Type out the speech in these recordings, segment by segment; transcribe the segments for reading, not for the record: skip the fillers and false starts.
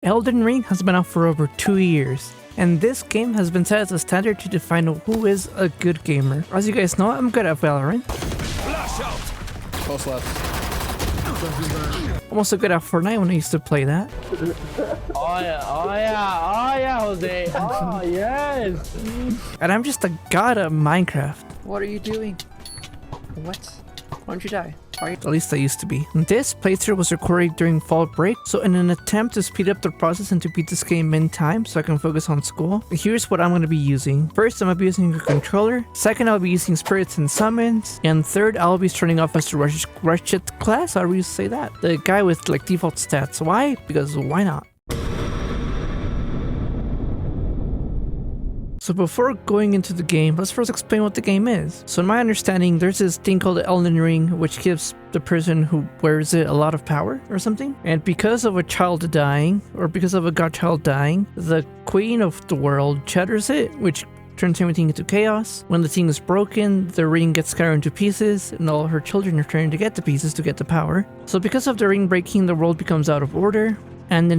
Elden Ring has been out for over 2 years, and this game has been set as a standard to define who is a good gamer. As you guys know, I'm good at Valorant. Flash out! Close left. I'm also good at Fortnite when I used to play that. Oh yeah, Jose. Oh yes. And I'm just a god at Minecraft. What are you doing? What? Why don't you die? At least I used to be. This playthrough was recorded during fall break, so in an attempt to speed up the process and to beat this game in time so I can focus on school, here's what I'm going to be using. First, I'm going to be using a controller. Second, I'll be using spirits and summons. And third, I'll be starting off as the wretched class. How do you say that? The guy with like default stats. Why? Because why not? So before going into the game, let's first explain what the game is. So in my understanding, there's this thing called the Elden Ring, which gives the person who wears it a lot of power or something. And because of a child dying, or because of a godchild dying, the queen of the world shatters it, which turns everything into chaos. When the thing is broken, the ring gets scattered into pieces, and all her children are trying to get the pieces to get the power. So because of the ring breaking, the world becomes out of order, and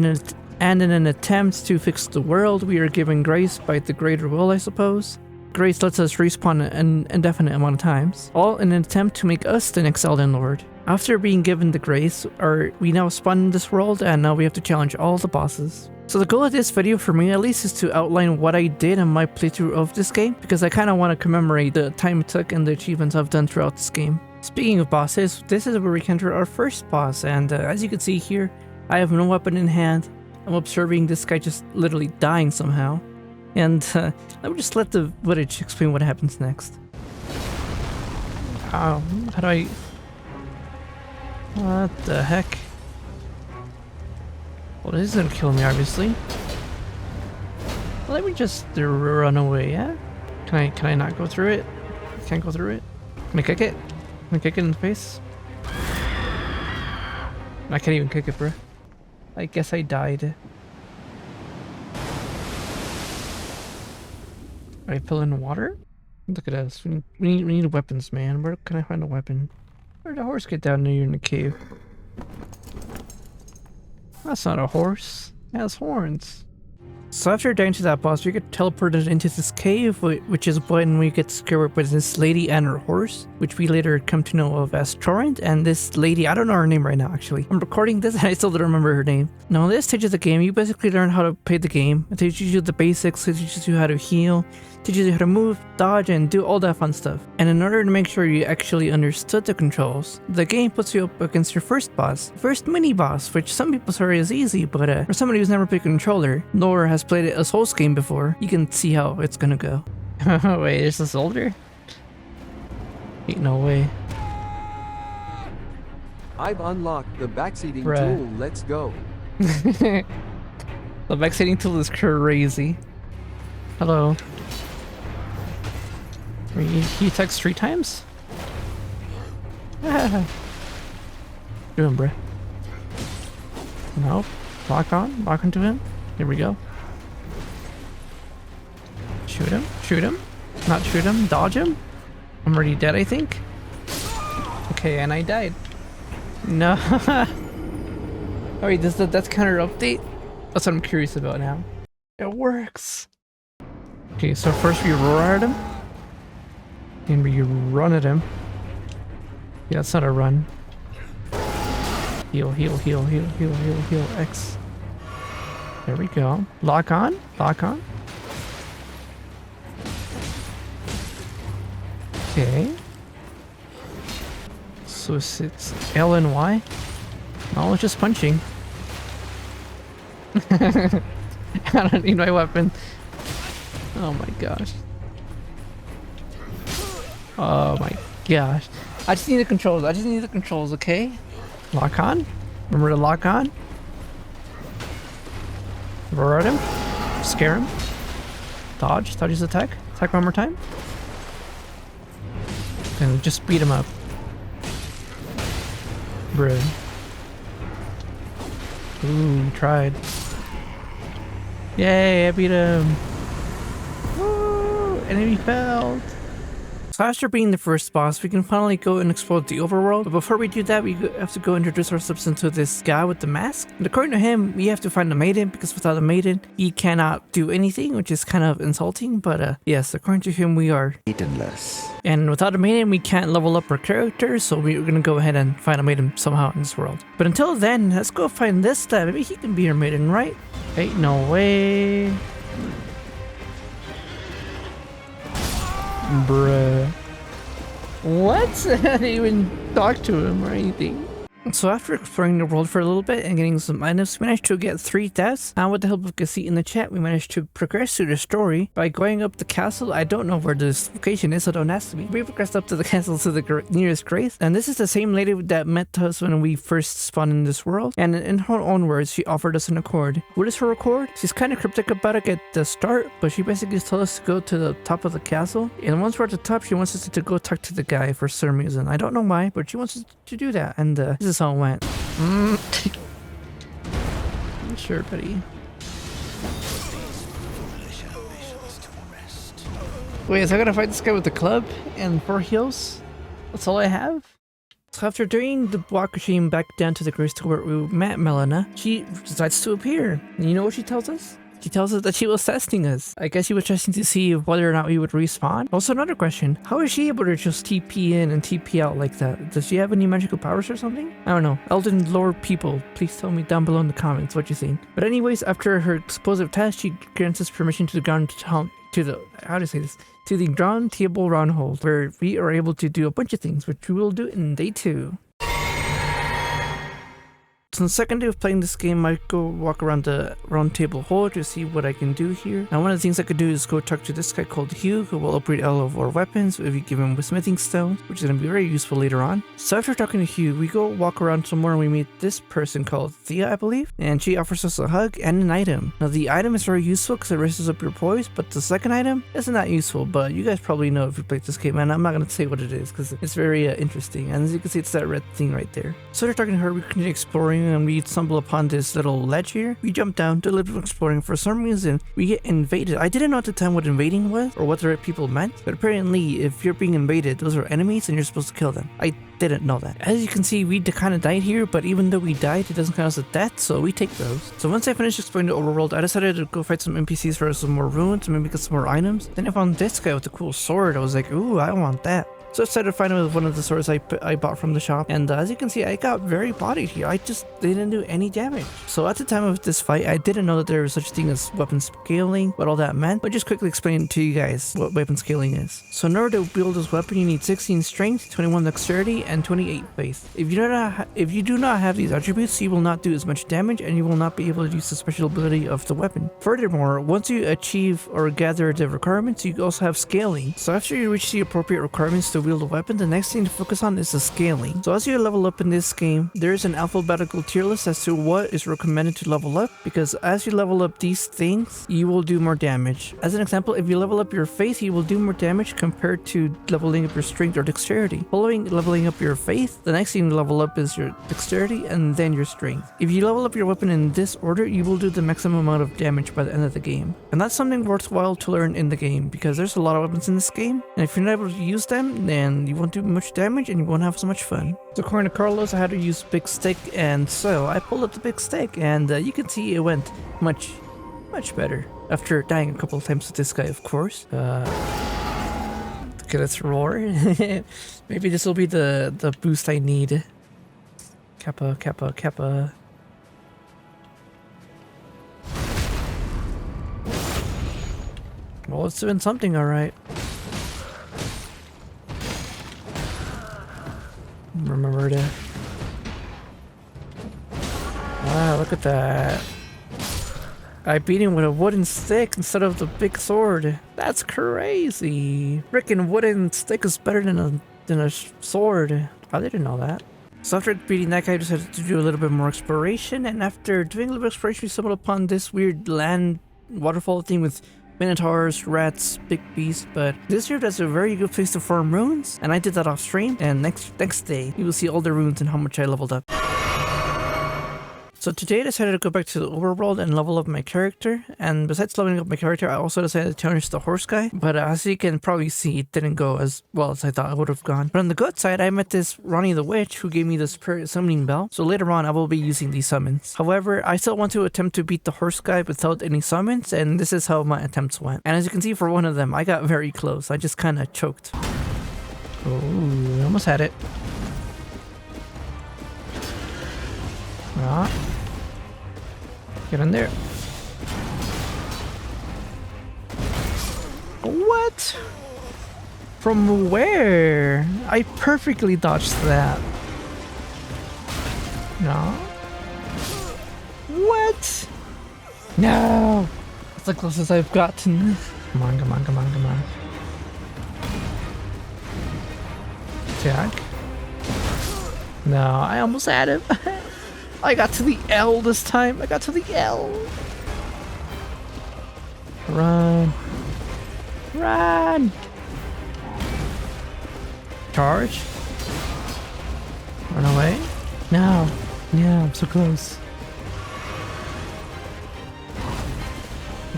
in an attempt to fix the world, we are given grace by the greater will, I suppose. Grace lets us respawn an indefinite amount of times, all in an attempt to make us the next Elden Lord. After being given the grace, we now spawn in this world, and now we have to challenge all the bosses. So the goal of this video for me at least is to outline what I did in my playthrough of this game, because I kind of want to commemorate the time it took and the achievements I've done throughout this game. Speaking of bosses, this is where we enter our first boss, and as you can see here, I have no weapon in hand. I'm observing this guy just literally dying somehow. And let me just let the footage explain what happens next. How do I... What the heck? Well, this isn't kill me, obviously. Let me just run away, yeah? Can I not go through it? Can't go through it? Can I kick it? Can I kick it in the face? I can't even kick it, bro. I guess I died. I fill in water? Look at us. We need weapons, man. Where can I find a weapon? Where did the horse get down here in the cave? That's not a horse. It has horns. So after dying to that boss, we get teleported into this cave, which is when we get scared with this lady and her horse, which we later come to know of as Torrent. And this lady, I don't know her name right now, actually. I'm recording this and I still don't remember her name. Now, in this stage of the game, you basically learn how to play the game. It teaches you the basics, it teaches you how to heal, teaches you how to move, dodge, and do all that fun stuff. And in order to make sure you actually understood the controls, the game puts you up against your first boss, first mini-boss, which some people say is easy, but for somebody who's never played a controller, nor has played it a Souls game before, you can see how it's gonna go. Wait, is this older? Ain't no way. I've unlocked the backseating Bruh. tool, let's go. The backseating tool is crazy. Hello. He texts 3 times? Do him, bruh. No. Lock on. Lock onto him. Here we go. Shoot him. Shoot him. Not shoot him. Dodge him. I'm already dead, I think. Okay, and I died. No. Alright, does the death counter update? That's what I'm curious about now. It works. Okay, so first we roar at him. And we run at him. Yeah, it's not a run. Heal, heal, heal, heal, heal, heal, heal, X. There we go. Lock on, lock on. Okay. So it's L and Y. No, it's just punching. I don't need my weapon. Oh my gosh. Oh my gosh. I just need the controls. I just need the controls, okay? Lock on. Remember to lock on. Roar at him. Scare him. Dodge. Dodge his attack. Attack one more time. And just beat him up. Bro. Ooh, tried. Yay, I beat him. Woo! Enemy fell. So after being the first boss, we can finally go and explore the overworld. But before we do that, we have to go introduce ourselves into this guy with the mask. And according to him, we have to find a maiden, because without a maiden, he cannot do anything, which is kind of insulting. But yes, according to him, we are Maidenless. and without a maiden, we can't level up our character, so we're gonna go ahead and find a maiden somehow in this world. But until then, let's go find this guy. Maybe he can be our maiden, right? Ain't no way. Bruh. What? I didn't even talk to him or anything. So after exploring the world for a little bit and getting some items, we managed to get 3 deaths. And with the help of Cassie in the chat, we managed to progress through the story by going up the castle. I don't know where this location is, so don't ask me. We progressed up to the castle to the nearest grace. And this is the same lady that met us when we first spawned in this world. And in her own words, she offered us an accord. What is her accord? She's kind of cryptic about it at the start, but she basically told us to go to the top of the castle. And once we're at the top, she wants us to go talk to the guy for some reason. I don't know why, but she wants us to do that. And this is how it went. Sure, buddy. Wait, so I gotta fight this guy with the club and 4 heals? That's all I have? So after doing the walk machine back down to the grace to where we met Melina, she decides to appear. And you know what she tells us? She tells us that she was testing us. I guess she was testing to see whether or not we would respawn. Also, another question. How is she able to just TP in and TP out like that? Does she have any magical powers or something? I don't know. Elden lore people, please tell me down below in the comments what you think. But anyways, after her explosive test, she grants us permission to the ground to the how to say this? To the ground table round hole, where we are able to do a bunch of things, which we will do in day 2. So on the second day of playing this game, I go walk around the round table hole to see what I can do here. Now one of the things I could do is go talk to this guy called Hugh, who will upgrade all of our weapons if you give him with smithing stones, which is going to be very useful later on. So after talking to Hugh, we go walk around some more and we meet this person called Thea, I believe, and she offers us a hug and an item. Now the item is very useful because it raises up your poise, but the second item isn't that useful, but you guys probably know if you played this game, and I'm not going to say what it is because it's very interesting. And as you can see, it's that red thing right there. So after talking to her, we continue exploring and we stumble upon this little ledge here. We jump down, do a little bit of exploring. For some reason, we get invaded. I didn't know at the time what invading was or what the right people meant, but apparently if you're being invaded, those are enemies and you're supposed to kill them. I didn't know that. As you can see, we kind of died here, but even though we died, it doesn't count as a death, so we take those. So once I finished exploring the overworld, I decided to go fight some NPCs for some more runes and maybe get some more items. Then I found this guy with a cool sword. I was like, ooh, I want that. So I decided to find him with one of the swords I bought from the shop, and as you can see, I got very bodied here. I just didn't do any damage. So at the time of this fight, I didn't know that there was such a thing as weapon scaling, what all that meant, but just quickly explain to you guys what weapon scaling is. So in order to build this weapon, you need 16 strength, 21 dexterity, and 28 faith. If you do not have these attributes, you will not do as much damage, and you will not be able to use the special ability of the weapon. Furthermore, once you achieve or gather the requirements, you also have scaling. So after you reach the appropriate requirements to wield a weapon, the next thing to focus on is the scaling. So as you level up in this game, there is an alphabetical tier list as to what is recommended to level up, because as you level up these things, you will do more damage. As an example, if you level up your faith, you will do more damage compared to leveling up your strength or dexterity. Following leveling up your faith, the next thing to level up is your dexterity and then your strength. If you level up your weapon in this order, you will do the maximum amount of damage by the end of the game. And that's something worthwhile to learn in the game, because there's a lot of weapons in this game, and if you're not able to use them, then you won't do much damage and you won't have so much fun. So according to Carlos, I had to use big stick, and so I pulled up the big stick, and you can see it went much better after dying a couple of times with this guy, of course. Okay, let's roar. Maybe this will be the boost I need. Kappa, kappa, kappa. Well, it's doing something alright. Remember to... Wow, look at that. I beat him with a wooden stick instead of the big sword. That's crazy. Frickin' wooden stick is better than a sword. I didn't know that. So after beating that guy, I decided to do a little bit more exploration, and after doing a little bit of exploration, we stumbled upon this weird land waterfall thing with minotaurs, rats, big beasts, but this here that's a very good place to farm runes, and I did that off stream, and next day you will see all the runes and how much I leveled up. So today I decided to go back to the overworld and level up my character, and besides leveling up my character, I also decided to challenge the horse guy, but as you can probably see, it didn't go as well as I thought it would have gone. But on the good side, I met this Ronnie the Witch who gave me this summoning bell, so later on I will be using these summons. However, I still want to attempt to beat the horse guy without any summons, and this is how my attempts went. And as you can see for one of them, I got very close. I just kind of choked. Oh, almost had it. Ah. Get in there. What? From where? I perfectly dodged that. No. What? No. That's the closest I've gotten. Come on, come on, come on, come on. Attack. No, I almost had him. I got to the L this time. I got to the L. Run. Run. Charge. Run away. No. Yeah, I'm so close.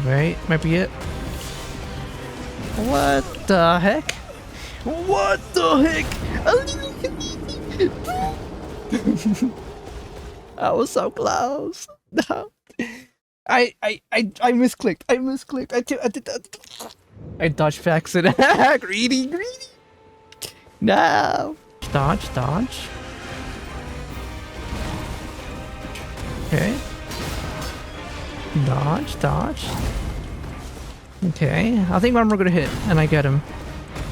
Wait, might be it. What the heck? What the heck? I was so close. No. I misclicked. I misclicked. I dodged by accident. Greedy, greedy. No. Dodge, dodge. Okay. Dodge, dodge. Okay. I think we're gonna hit, and I get him.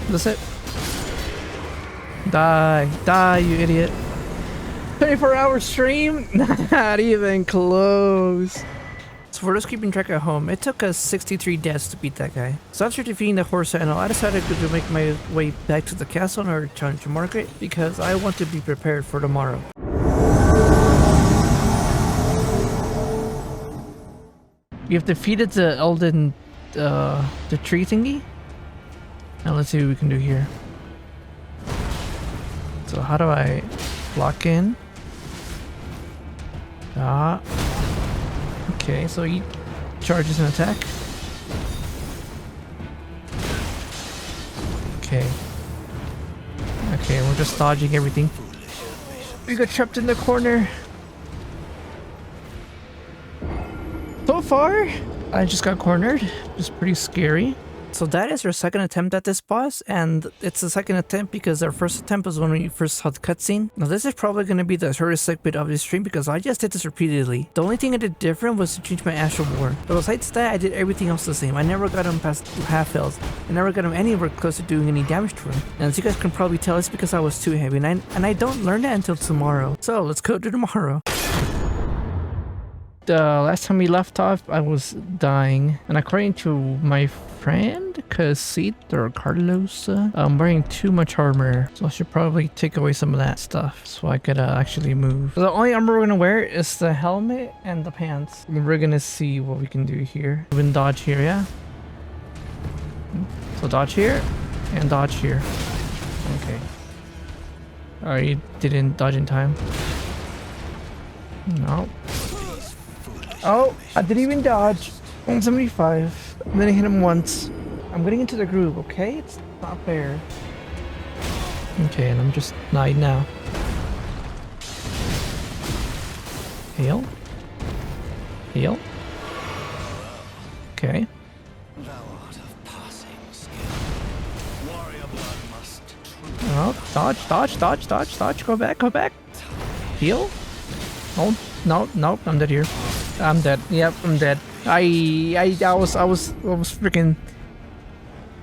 That's it. Die. Die, you idiot. 24-hour stream? Not even close. So for those keeping track at home, it took us 63 deaths to beat that guy. So after defeating the horse animal, I decided to make my way back to the castle in order to challenge the market because I want to be prepared for tomorrow. We've defeated the Elden, the tree thingy. Now let's see what we can do here. So how do I lock in? Ah. Okay, so he charges an attack. Okay. Okay, we're just dodging everything. We got trapped in the corner. So far, I just got cornered. It's pretty scary. So that is our second attempt at this boss, and it's the second attempt because our first attempt was when we first saw the cutscene. Now this is probably going to be the shortest segment of this stream because I just did this repeatedly. The only thing I did different was to change my Astral War. But besides that, I did everything else the same. I never got him past half health. I never got him anywhere close to doing any damage to him. And as you guys can probably tell, it's because I was too heavy, and I don't learn that until tomorrow. So let's go to tomorrow. Last time we left off, I was dying, and according to my friend Casit or Carlos, I'm wearing too much armor, so I should probably take away some of that stuff so I could actually move. So the only armor we're gonna wear is the helmet and the pants. We're gonna see what we can do here. We can dodge here, yeah. So dodge here and dodge here. Okay. Oh, you didn't dodge in time. No. Oh, I didn't even dodge. 175. And then I hit him once. I'm getting into the groove, okay? It's not fair. Okay, and I'm just dying now. Heal. Heal. Okay. Oh, dodge, dodge, dodge, dodge, dodge. Go back, go back. Heal. Oh, no, nope, I'm dead here. I'm dead. Yep, I'm dead. I was freaking.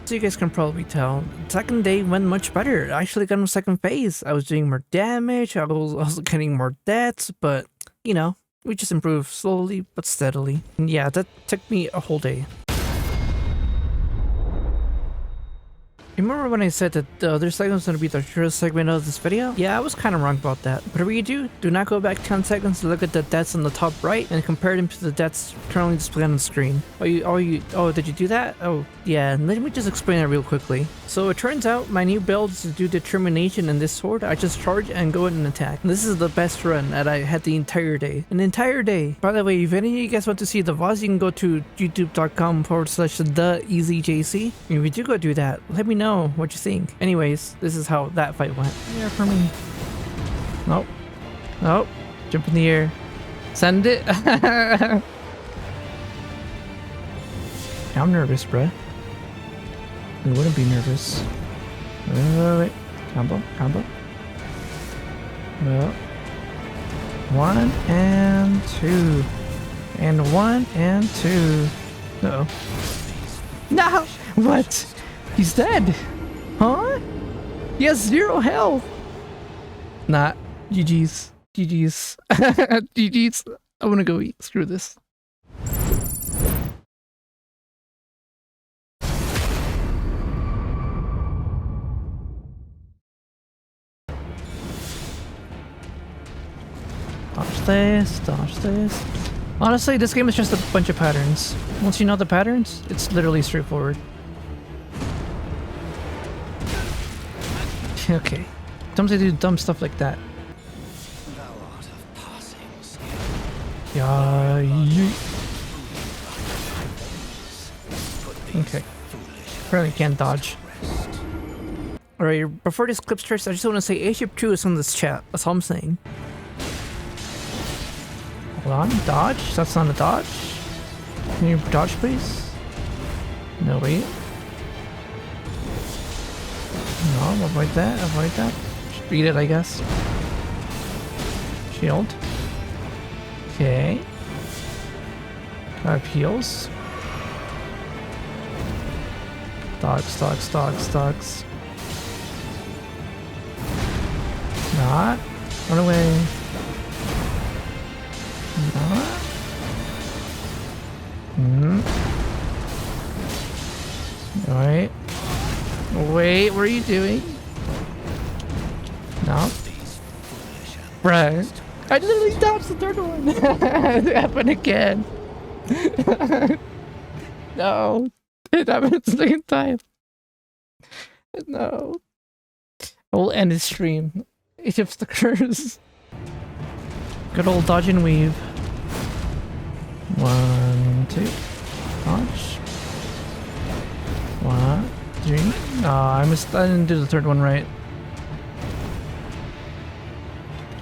So you guys can probably tell, second day went much better. I actually got in second phase. I was doing more damage. I was also getting more deaths, but you know, we just improved slowly but steadily. And yeah, that took me a whole day. Remember when I said that the other segment was going to be the shortest segment of this video? Yeah, I was kind of wrong about that. Whatever you do not go back 10 seconds to look at the deaths on the top right and compare them to the deaths currently displayed on the screen. Oh, did you do that? Oh, yeah, let me just explain that real quickly. So it turns out my new build is to do determination in this sword. I just charge and go in and attack. And this is the best run that I had the entire day. An entire day. By the way, if any of you guys want to see the VODs, you can go to youtube.com/TheEzeJC. And if you do go do that, let me know what you think. Anyways, this is how that fight went. Yeah, for me. Nope. Nope. Jump in the air. Send it. I'm nervous, bruh. I wouldn't be nervous. Wait. Combo. Well. 1 and 2. And 1 and 2. Uh-oh. No! What? He's dead. Huh? He has 0 health. Nah. GG's. GG's. GG's. I wanna go eat. Screw this. Dodge this. Honestly, this game is just a bunch of patterns. Once you know the patterns, it's literally straightforward. Okay. Sometimes I do dumb stuff like that. Yeah. Okay. Apparently can't dodge. Alright, before this clip starts, I just want to say Airship 2 is on this chat. That's all I'm saying. Hold on, dodge? That's not a dodge? Can you dodge, please? No, wait. No, avoid that, Just beat it, I guess. Shield. Okay. 5 heals. Dogs. Not. Run away. Not. Alright. Wait, what are you doing? No. Right. I literally dodged the third one. It happened again. No. It happened at the second time. No. I will end this stream. Egypt's the curse. Good old dodge and weave. 1, 2. Dodge. 1, 3. I didn't do the third one right.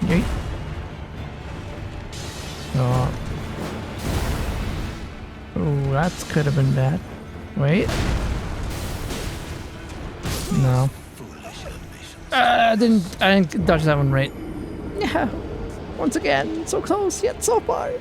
Yeet. Oh, that could have been bad. Wait. No. I didn't dodge that one right. Yeah. Once again, so close yet so far.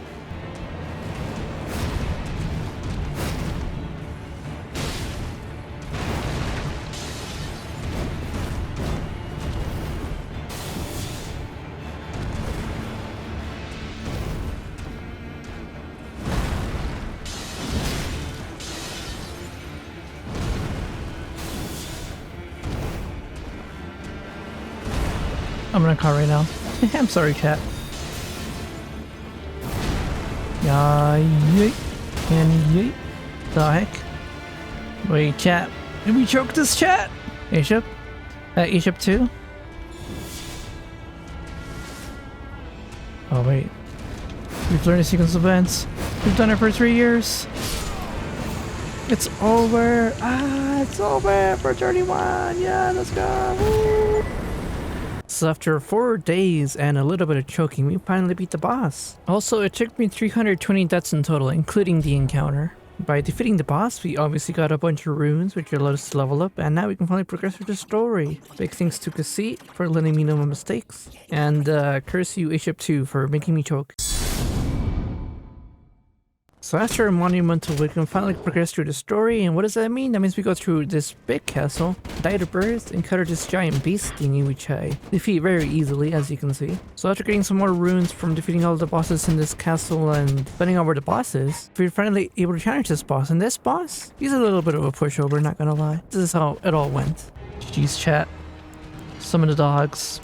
I'm gonna call right now. I'm sorry, chat. Yeet. And yeet. The heck? Wait, chat. Did we choke this chat? Airship? Airship 2? Oh, wait. We've learned a sequence of events. We've done it for 3 years. It's over. It's over for 31. Yeah, let's go. Woo. So after 4 days and a little bit of choking, we finally beat the boss. Also, it took me 320 deaths in total, including the encounter. By defeating the boss, we obviously got a bunch of runes, which allowed us to level up, and now we can finally progress with the story. Big thanks to Cassette for letting me know my mistakes, and curse you Airship 2 for making me choke. So after a monumental, we can finally progress through the story, and what does that mean? That means we go through this big castle, die to birds, encounter this giant beast thingy, which I defeat very easily, as you can see. So after getting some more runes from defeating all the bosses in this castle and finding out where the boss is, we're finally able to challenge this boss. And this boss, he's a little bit of a pushover, not gonna lie. This is how it all went. GG's chat. Summon the dogs.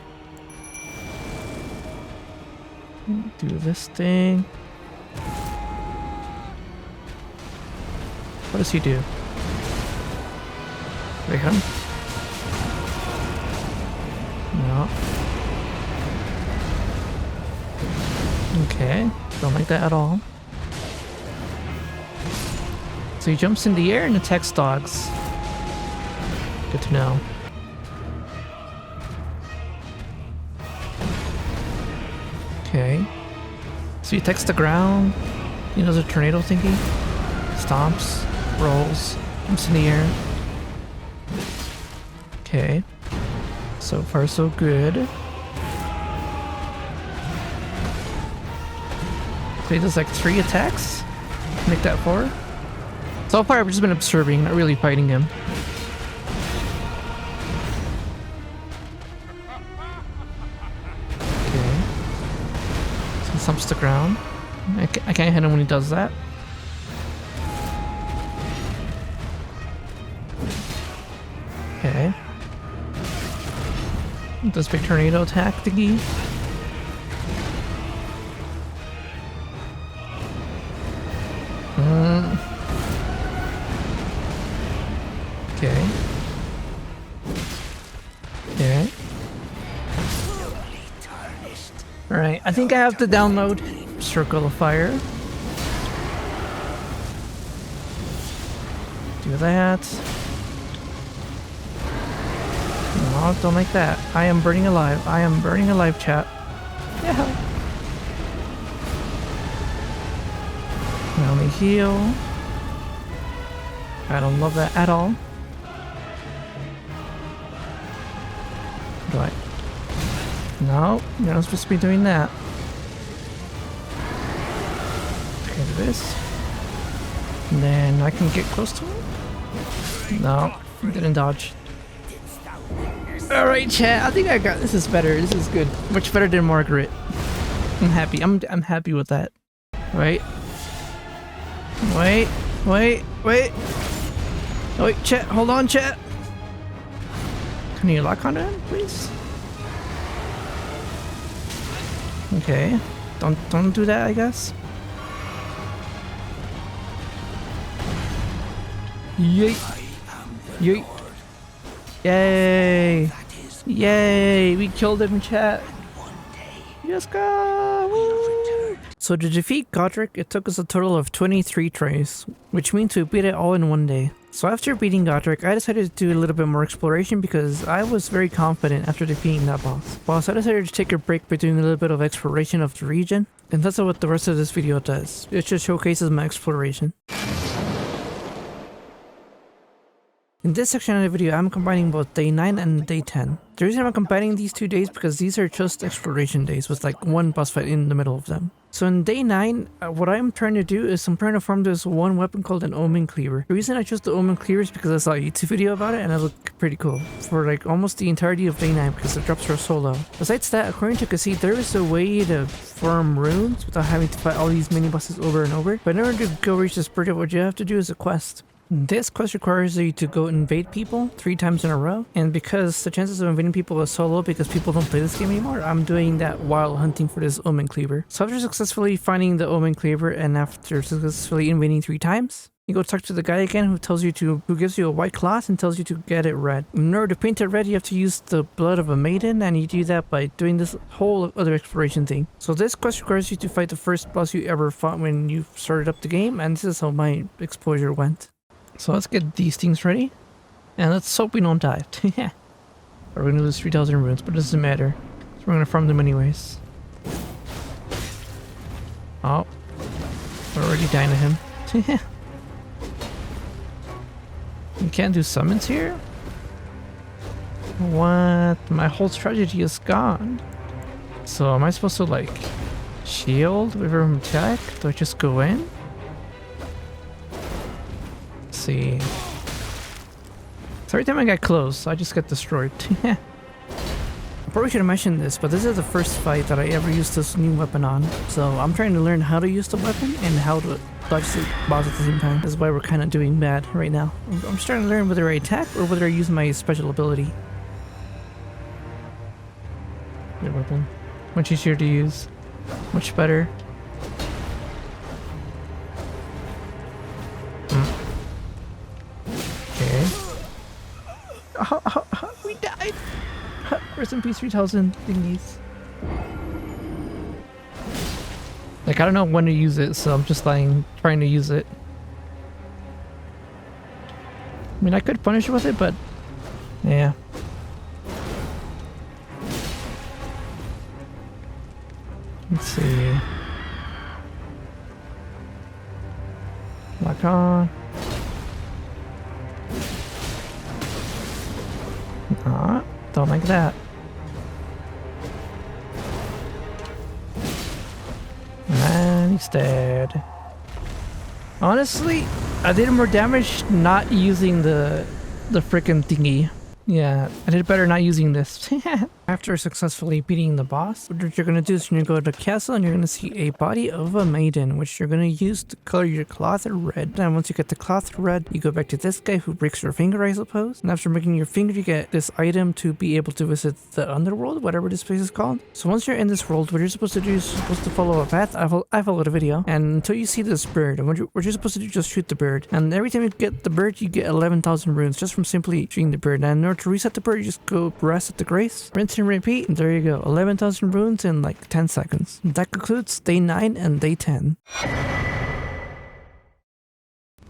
Do this thing. What does he do? Wait, him? No. Okay, don't like that at all. So he jumps in the air and attacks dogs. Good to know. Okay. So he attacks the ground. He does a tornado thingy. Stomps. Rolls. Jumps in the air. Okay. So far so good. So he does like 3 attacks. Make that 4. So far I've just been observing, not really fighting him. Okay. So he stomps the ground. I can't hit him when he does that. Okay. Does big tornado attack thingy. Okay. Okay. Alright, I think I have to download Circle of Fire. Do that. No, don't like that. I am burning alive. I am burning alive, chat. Yeah. I only heal. I don't love that at all. Do I? No, you're not supposed to be doing that. Okay, do this. And then I can get close to him. No, didn't dodge. Alright, chat, I think I got this. Is better. This is good. Much better than Margaret. I'm happy. I'm happy with that. Right? Wait. Wait, chat, hold on, chat. Can you lock onto him, please? Okay. Don't do that, I guess. Yeet. Yeet. Yay! Yay! We killed him, chat. Yes, go! Woo! So to defeat Godric, it took us a total of 23 tries, which means we beat it all in one day. So after beating Godric, I decided to do a little bit more exploration because I was very confident after defeating that boss. So I decided to take a break by doing a little bit of exploration of the region, and that's what the rest of this video does. It just showcases my exploration. In this section of the video, I'm combining both day 9 and day 10. The reason I'm combining these 2 days because these are just exploration days with like one boss fight in the middle of them. So in day 9, what I'm trying to do is I'm trying to farm this one weapon called an Omen Cleaver. The reason I chose the Omen Cleaver is because I saw a YouTube video about it and it looked pretty cool for like almost the entirety of day 9 because the drops are so low. Besides that, according to Cassie, there is a way to farm runes without having to fight all these mini bosses over and over. But in order to go reach this bridge, what you have to do is a quest. This quest requires you to go invade people 3 times in a row, and because the chances of invading people is so low because people don't play this game anymore, I'm doing that while hunting for this Omen Cleaver. So after successfully finding the Omen Cleaver and after successfully invading 3 times, you go talk to the guy again who gives you a white cloth and tells you to get it red. In order to paint it red, you have to use the blood of a maiden, and you do that by doing this whole other exploration thing. So this quest requires you to fight the first boss you ever fought when you started up the game, and this is how my exposure went. So let's get these things ready, and let's hope we don't die. Yeah. We're gonna lose 3,000 runes, but it doesn't matter. So we're gonna farm them anyways. Oh. We're already dying to him. You can't do summons here? What? My whole strategy is gone. So am I supposed to like shield with him attack? Do I just go in? see. So every time I get close, I just get destroyed. I probably should have mentioned this, but this is the first fight that I ever used this new weapon on. So I'm trying to learn how to use the weapon and how to dodge the boss at the same time. That's why we're kind of doing bad right now. I'm just trying to learn whether I attack or whether I use my special ability. Good weapon. Much easier to use. Much better. Okay. We died! Rest in peace, 3000 thingies. Like, I don't know when to use it, so I'm just like trying to use it. I mean, I could punish with it, but yeah. Let's see. Lock on. Nah, don't like that. And he's dead. Honestly, I did more damage not using the frickin' thingy. Yeah, I did better not using this. After successfully beating the boss, what you're gonna do is you're gonna go to the castle and you're gonna see a body of a maiden, which you're gonna use to color your cloth red. And once you get the cloth red, you go back to this guy who breaks your finger, I suppose. And after breaking your finger, you get this item to be able to visit the underworld, whatever this place is called. So once you're in this world, what you're supposed to do is you're supposed to follow a path. I followed a video, and until you see this bird, and what you're supposed to do is just shoot the bird. And every time you get the bird, you get 11,000 runes just from simply shooting the bird. And in order to reset the bird, you just go rest at the grace, rinse and repeat, and there you go, 11,000 runes in like 10 seconds. That concludes day 9 and day 10.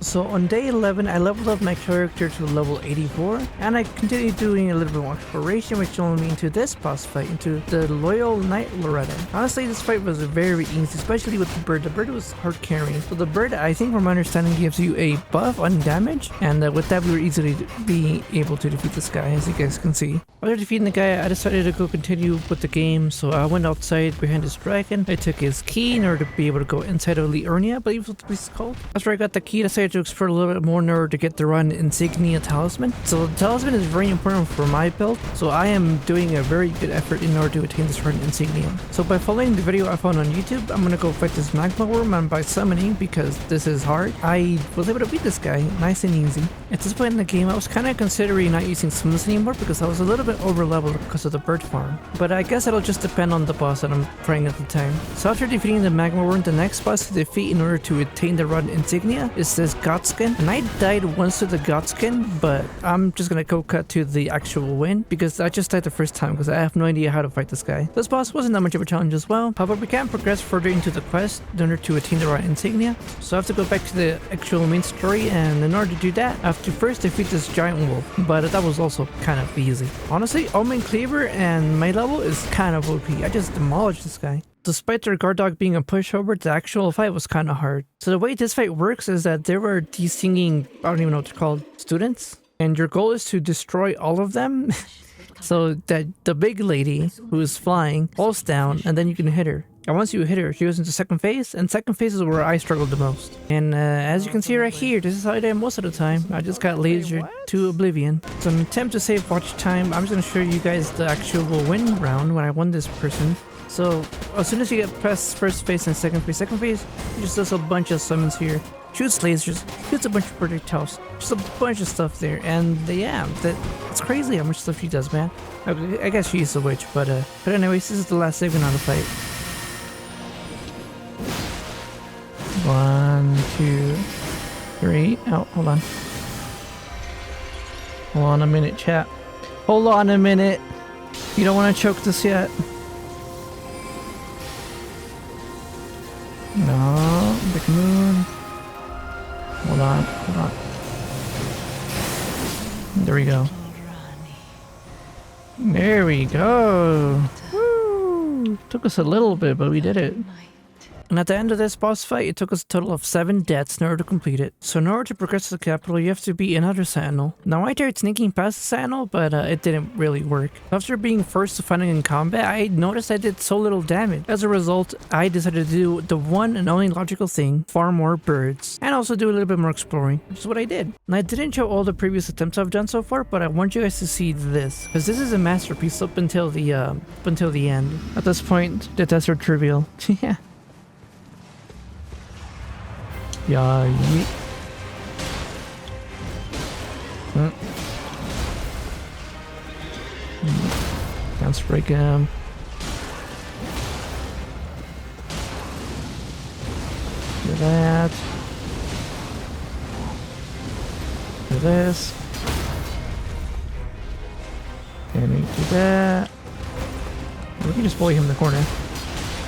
So on day 11, I leveled up my character to level 84, and I continued doing a little bit more exploration, which only me into this boss fight, into the Loyal Knight Loretta. Honestly, this fight was very easy, especially with the bird. The bird was hard carrying. So the bird, I think from my understanding, gives you a buff on damage, and with that we were easily be able to defeat this guy, as you guys can see. After defeating the guy, I decided to go continue with the game, so I went outside behind this dragon. I took his key in order to be able to go inside of Liurnia, I believe is what the place is called. After I got the key, I decided to explore a little bit more in order to get the run insignia talisman. So the talisman is very important for my build, so I am doing a very good effort in order to attain this run insignia. So by following the video I found on YouTube, I'm gonna go fight this magma worm, and by summoning, because this is hard, I was able to beat this guy nice and easy. At this point in the game, I was kind of considering not using summons anymore because I was a little bit over leveled because of the bird farm, but I guess it'll just depend on the boss that I'm playing at the time. So after defeating the magma worm, the next boss to defeat in order to attain the run insignia is this Godskin, and I died once to the Godskin, but I'm just gonna go cut to the actual win because I just died the first time because I have no idea how to fight this guy. This boss wasn't that much of a challenge as well. However, we can progress further into the quest in order to attain the run insignia, so I have to go back to the actual main story, and in order to do that, I have to first defeat this giant wolf, but that was also kind of easy. Honestly, Omen Cleaver and my level is kind of OP. I just demolished this guy. Despite their guard dog being a pushover, the actual fight was kind of hard. So the way this fight works is that there were these singing, I don't even know what they're called, students, and your goal is to destroy all of them so that the big lady who is flying falls down, and then you can hit her. And once you hit her, she goes into second phase, and second phase is where I struggled the most. And as you can see right here, this is how I did most of the time. I just got lasered to oblivion. So in an attempt to save watch time, I'm just going to show you guys the actual win round when I won this person. So as soon as you get past first phase and second phase, you just does a bunch of summons here. Shoots lasers, shoots a bunch of projectiles, just a bunch of stuff there, and yeah, it's crazy how much stuff she does, man. I guess she's a witch, but anyways, this is the last segment on the fight. 1, 2, 3. Oh, hold on. Hold on a minute, chat. Hold on a minute. You don't want to choke this yet. No, big moon. Hold on, hold on. There we go. There we go. Woo! Took us a little bit, but we did it. And at the end of this boss fight, it took us a total of 7 deaths in order to complete it. So in order to progress to the capital, you have to beat another sentinel. Now I tried sneaking past the sentinel, but it didn't really work. After being forced to fight in combat, I noticed I did so little damage. As a result, I decided to do the one and only logical thing, farm more birds. And also do a little bit more exploring, which is what I did. And I didn't show all the previous attempts I've done so far, but I want you guys to see this. Because this is a masterpiece up until the end. At this point, the deaths are trivial. Yeah. Yeah, yeet. Can't break him. Do that. Do this. And we do that. We can just bully him in the corner.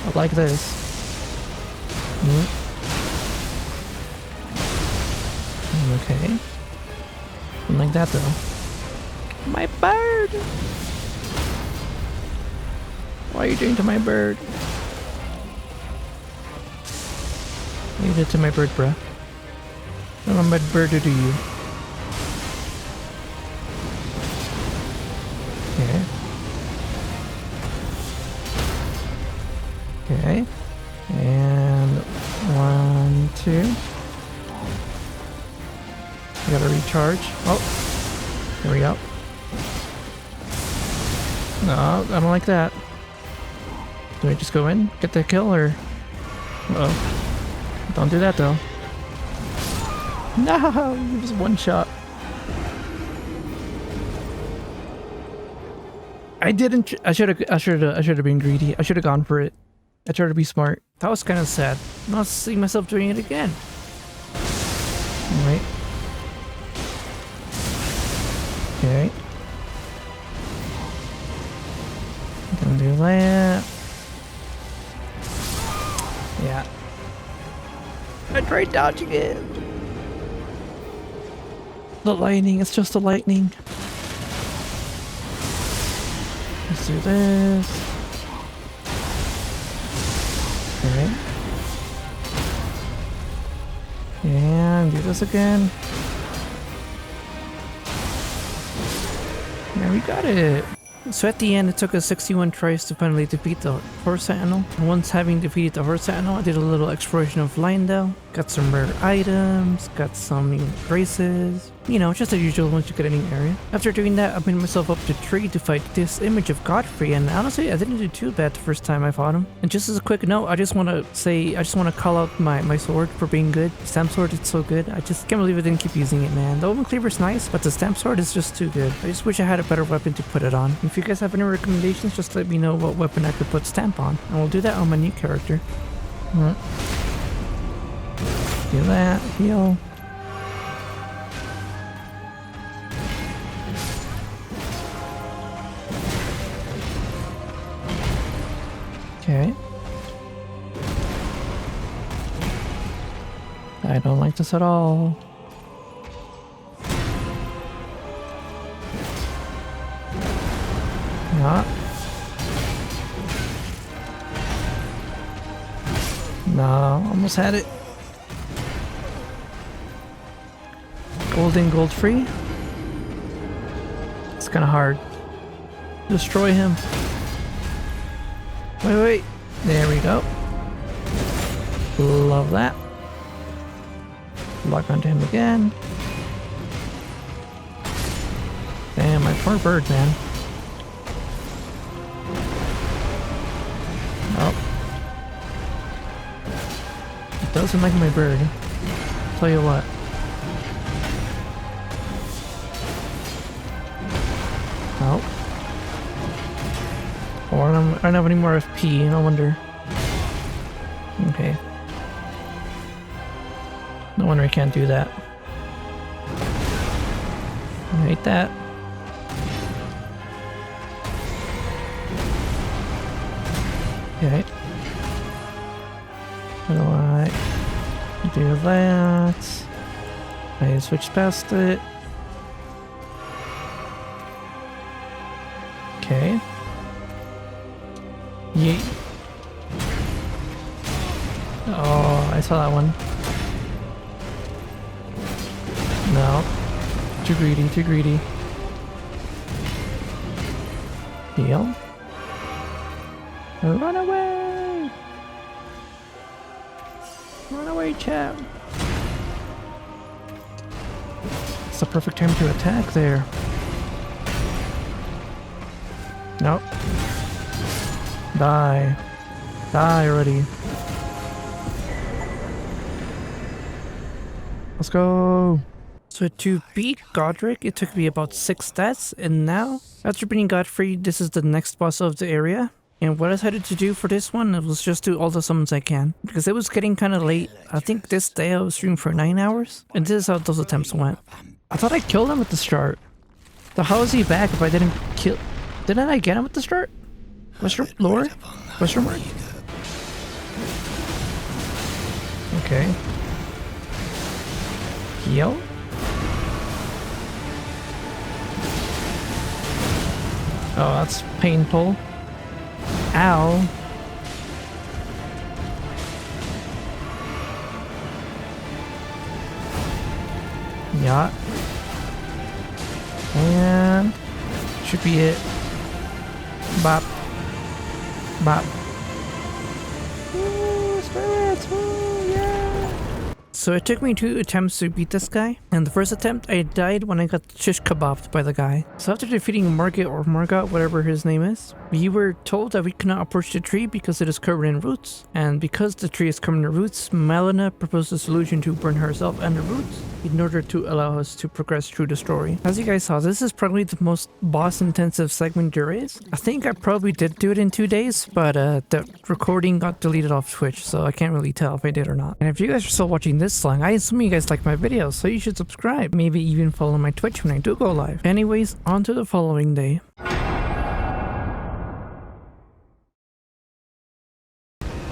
I like this. Okay. Something like that though. My bird! What are you doing to my bird? What you did to my bird, bruh? I don't want my bird to do you. Okay. Okay. And 1, 2. Gotta recharge. Oh, there we go. No, I don't like that. Do I just go in, get the kill, or? Uh-oh. Don't do that though. No, it was one shot. I didn't. I should have been greedy. I should have gone for it. I tried to be smart. That was kind of sad. I'm not seeing myself doing it again. All right. Okay. Gonna do that. Yeah. I tried dodging it. The lightning, it's just the lightning. Let's do this. Okay. And do this again. There we got it. So at the end, it took us 61 tries to finally defeat the Horse Sentinel. And once having defeated the Horse Sentinel, I did a little exploration of Lindell. Got some rare items, got some new races. You know, just the usual once you get a new area. After doing that, I made myself up to tree to fight this image of Godfrey, and honestly, I didn't do too bad the first time I fought him. And just as a quick note, I just want to call out my sword for being good. Stamp sword, it's so good. I just can't believe I didn't keep using it, man. The open cleaver's nice, but the stamp sword is just too good. I just wish I had a better weapon to put it on. If you guys have any recommendations, just let me know what weapon I could put stamp on, and we'll do that on my new character. Alright. Do that, heal. Okay. I don't like this at all. Not. No, almost had it. Golden gold free. It's kind of hard. Destroy him. Wait. There we go. Love that. Lock onto him again. Damn, my poor bird, man. Oh. It doesn't like my bird. Tell you what. Oh. Oh, I don't have any more FP, no wonder. Okay. No wonder I can't do that. I hate that. Okay. How do I do that? I switch past it. Okay. Yeet. No. Too greedy, too greedy. Heal. Run away! Run away, chap! It's the perfect time to attack there. Nope. Die. Die already. Let's go! So to beat Godric, it took me about 6 deaths, and now, after beating Godfrey, this is the next boss of the area. And what I decided to do for this one, it was just do all the summons I can. Because it was getting kind of late. I think this day I was streaming for 9 hours, and this is how those attempts went. I thought I killed him at the start. So how is he back if I didn't kill... Didn't I get him at the start? Question Lord? Question mark? Okay. Heal? Oh, that's painful. Ow. Yeah. And should be it. Bop. Bop. Woo, spirits, woo, yeah. So it took me 2 attempts to beat this guy, and the first attempt I died when I got shish kebabbed by the guy. So after defeating Margit or Margot, whatever his name is, we were told that we could not approach the tree because it is covered in roots. And because the tree is covered in roots, Melina proposed a solution to burn herself and the roots in order to allow us to progress through the story. As you guys saw, this is probably the most boss intensive segment there is. I think I probably did do it in 2 days, but the recording got deleted off Twitch, so I can't really tell if I did or not. And if you guys are still watching this long, I assume you guys like my videos, so you should subscribe. Maybe even follow my Twitch when I do go live. Anyways, on to the following day.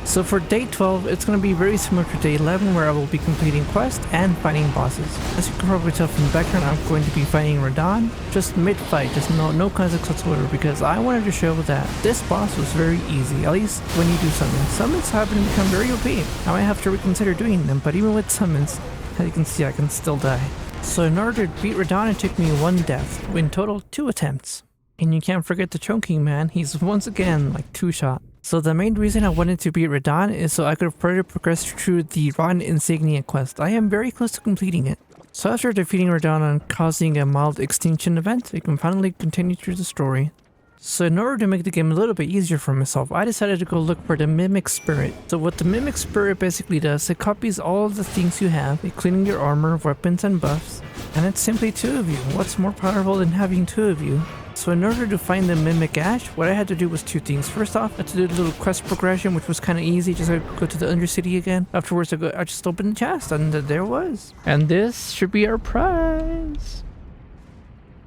So for day 12, it's going to be very similar to day 11, where I will be completing quests and fighting bosses. As you can probably tell from the background, I'm going to be fighting Radahn, just mid-fight, just no context whatsoever, because I wanted to show that this boss was very easy, at least when you do summons. Summons happen to become very OP. I might have to reconsider doing them, but even with summons, as you can see, I can still die. So in order to beat Radahn, it took me 1 death, in total 2 attempts. And you can't forget the choking man, he's once again like 2-shot. So the main reason I wanted to beat Radahn is so I could further progress through the Rotten Insignia quest. I am very close to completing it. So after defeating Radahn and causing a mild extinction event, we can finally continue through the story. So in order to make the game a little bit easier for myself, I decided to go look for the Mimic Spirit. So what the Mimic Spirit basically does, it copies all of the things you have, including your armor, weapons, and buffs. And it's simply 2 of you. What's more powerful than having 2 of you? So in order to find the Mimic Ash, what I had to do was 2 things. First off, I had to do a little quest progression, which was kind of easy. Just go to the Undercity again. Afterwards, I just opened the chest, and there it was. And this should be our prize.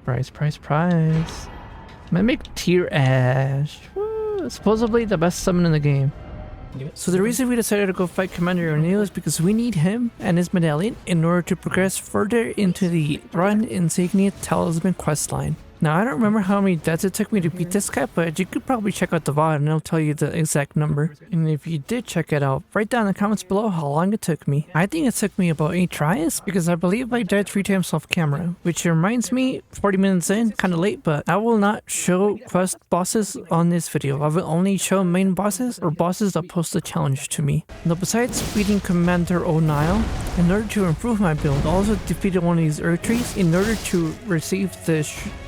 Prize. Mimic Tear Ash. Woo, supposedly the best summon in the game. So the reason we decided to go fight Commander O'Neill is because we need him and his medallion in order to progress further into the Rotten Insignia Talisman questline. Now, I don't remember how many deaths it took me to beat this guy, but you could probably check out the VOD and it'll tell you the exact number. And if you did check it out, write down in the comments below how long it took me. I think it took me about 8 tries, because I believe I died 3 times off camera. Which reminds me, 40 minutes in, kinda late, but I will not show quest bosses on this video. I will only show main bosses or bosses that pose a challenge to me. Now, besides beating Commander O'Neill, in order to improve my build, I also defeated one of these Earth Trees in order to receive the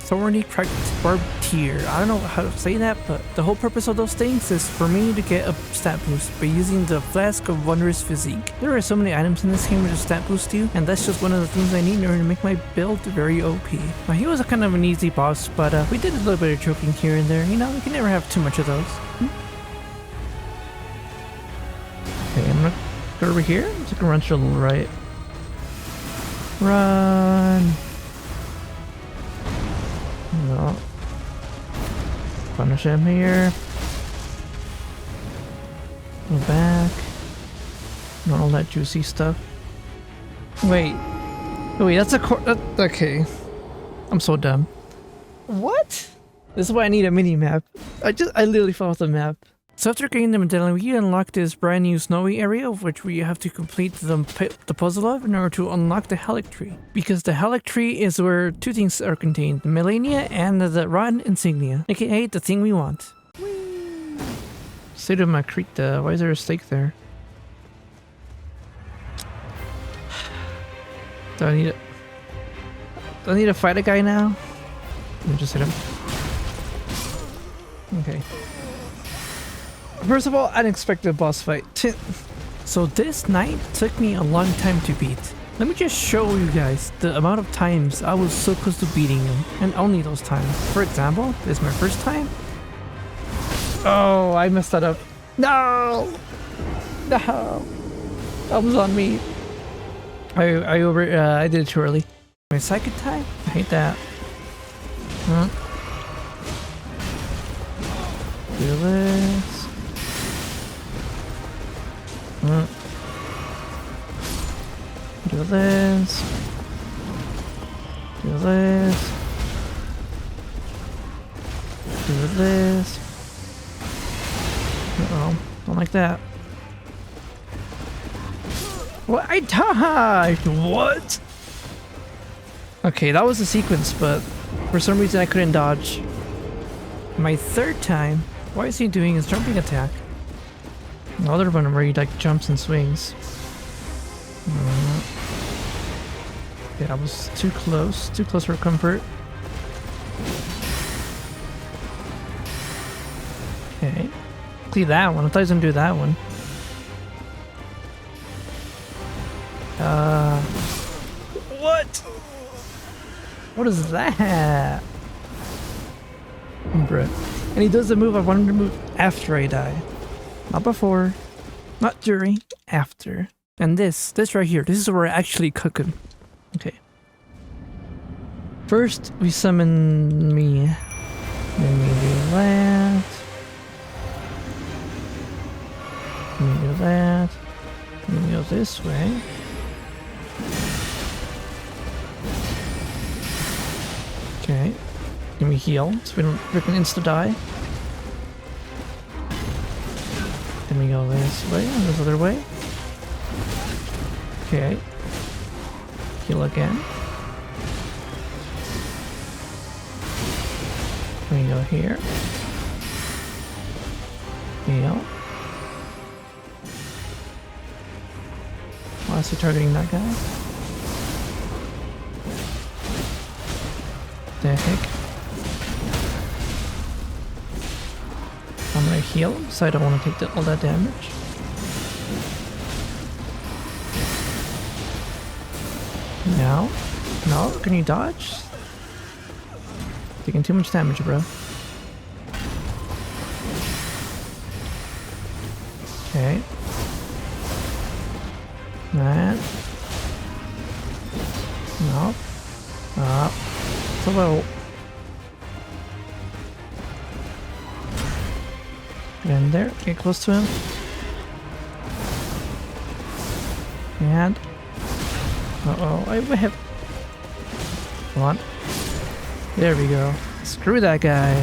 Thorny Cracked Barb Tier. I don't know how to say that, but the whole purpose of those things is for me to get a stat boost by using the Flask of Wondrous Physique. There are so many items in this game which stat boost you, and that's just one of the things I need in order to make my build very OP. Now, he was a kind of an easy boss, but we did a little bit of choking here and there. You know, you can never have too much of those. Okay, I'm gonna go over here. I'm just gonna run to the right. Run! No. Punish him here. Go back. Not all that juicy stuff. Wait, that's a okay. I'm so dumb. What? This is why I need a mini map. I literally fell off the map. So after getting the medallion, we unlock this brand new snowy area, of which we have to complete the puzzle of in order to unlock the Helic Tree. Because the Helic Tree is where two things are contained, the Melania and the Rotten Insignia, aka the thing we want. State of Makrita, why is there a stake there? Do I need to fight a guy now? Let me just hit him. Okay. First of all, unexpected boss fight. So this night took me a long time to beat. Let me just show you guys the amount of times I was so close to beating him, and only those times. For example, this is my first time. Oh, I messed that up. No! No! That was on me. I did it too early. My second time? I hate that. Huh? Do this. Do this. Do this. Do this. Uh-oh. Don't like that. What? I died! What? Okay, that was a sequence, but for some reason I couldn't dodge. My third time, why is he doing his jumping attack? The other one where he like jumps and swings. Yeah, I was too close for comfort. Okay, clear that one. I thought he was gonna do that one. What? What is that? Bruh. And he does the move I wanted to move after I die. Not before, not during, after. And this right here, this is where I actually cook him. Okay. First, we summon me. Then we do that. Then we do that. Then we go this way. Okay. Then we heal, so we don't freaking insta-die. Then we go this way and this other way. Okay. Heal again. Then we go here. Heal. Why is he targeting that guy? The heck? I'm gonna heal him, so I don't want to take all that damage. No. No, can you dodge? Taking too much damage, bro. Okay. That. No. Up. So low. Get in there, get close to him. And uh-oh, I have. Come on. There we go. Screw that guy.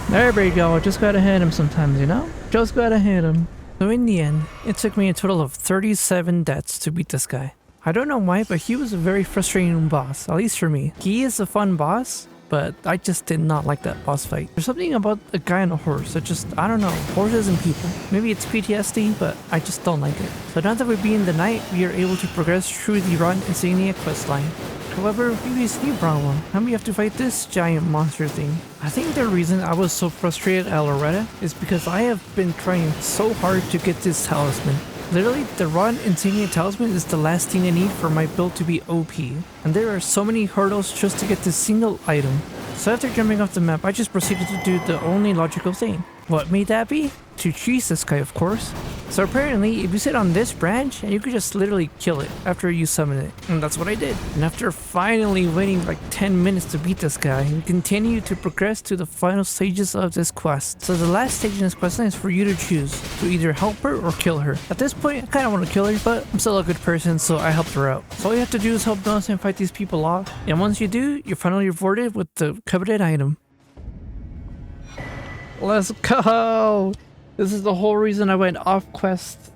There we go. Just gotta hit him sometimes, you know? Just gotta hit him. So in the end, it took me a total of 37 deaths to beat this guy. I don't know why, but he was a very frustrating boss, at least for me. He is a fun boss, but I just did not like that boss fight. There's something about a guy on a horse that just, I don't know, horses and people. Maybe it's PTSD, but I just don't like it. So now that we're being the knight, we are able to progress through the Rotten Insignia questline. However, we face a new problem, and we have to fight this giant monster thing. I think the reason I was so frustrated at Loretta is because I have been trying so hard to get this talisman. Literally, the Rotten Insignia talisman is the last thing I need for my build to be OP. And there are so many hurdles just to get this single item. So after jumping off the map, I just proceeded to do the only logical thing. What may that be? To cheese this guy, of course. So apparently, if you sit on this branch, and you could just literally kill it after you summon it. And that's what I did. And after finally waiting like 10 minutes to beat this guy, we continue to progress to the final stages of this quest. So the last stage in this quest is for you to choose to either help her or kill her. At this point, I kind of want to kill her, but I'm still a good person, so I helped her out. So all you have to do is help Nose and fight these people off. And once you do, you're finally rewarded with the coveted item. Let's go! This is the whole reason I went off quest